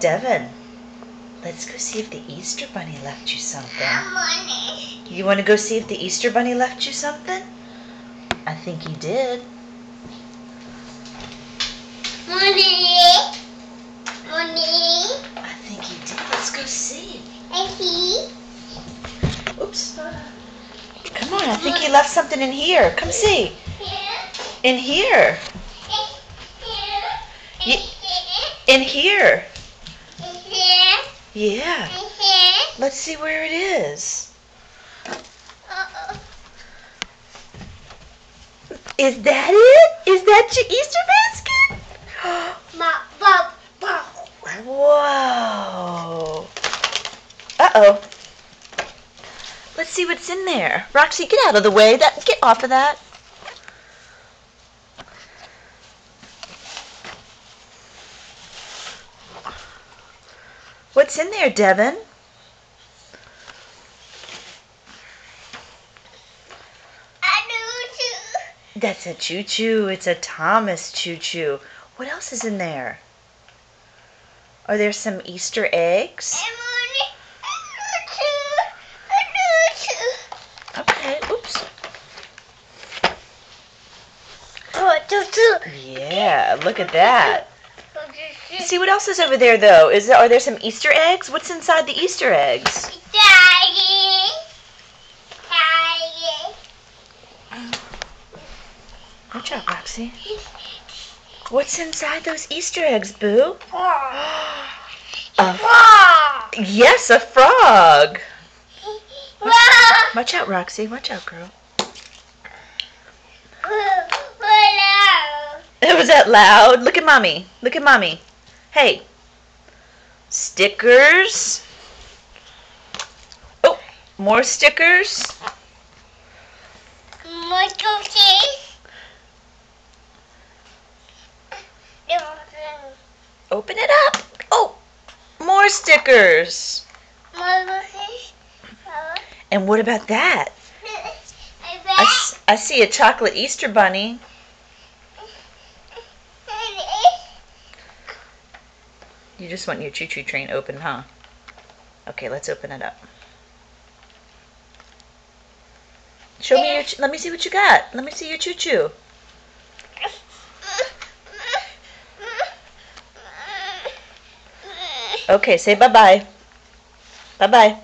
Devin, let's go see if the Easter Bunny left you something. You want to go see if the Easter Bunny left you something? I think he did. Money. I think he did. Let's go see. Oops. Come on, I think he left something in here. Come see. In here. In here. Yeah. Let's see where it is. Is that it? Is that your Easter basket? Whoa. Uh-oh. Let's see what's in there. Roxy, get out of the way. Get off of that. What's in there, Devin? That's a choo-choo. It's a Thomas choo-choo. What else is in there? Are there some Easter eggs? Okay, oops. Yeah, look at that. See what else is over there, though. Are there some Easter eggs? What's inside the Easter eggs? Watch out, Roxy. What's inside those Easter eggs, Boo? Yes, a frog. Watch out, Roxy. Watch out, girl. Was that loud? Look at Mommy. Look at Mommy. Hey. Stickers. Oh, more stickers. More cookies. Open it up. Oh, more stickers. And what about that? I see a chocolate Easter bunny. You just want your choo-choo train open, huh? Okay, let's open it up. Show me your. Let me see what you got. Let me see your choo-choo. Okay, say bye-bye. Bye-bye.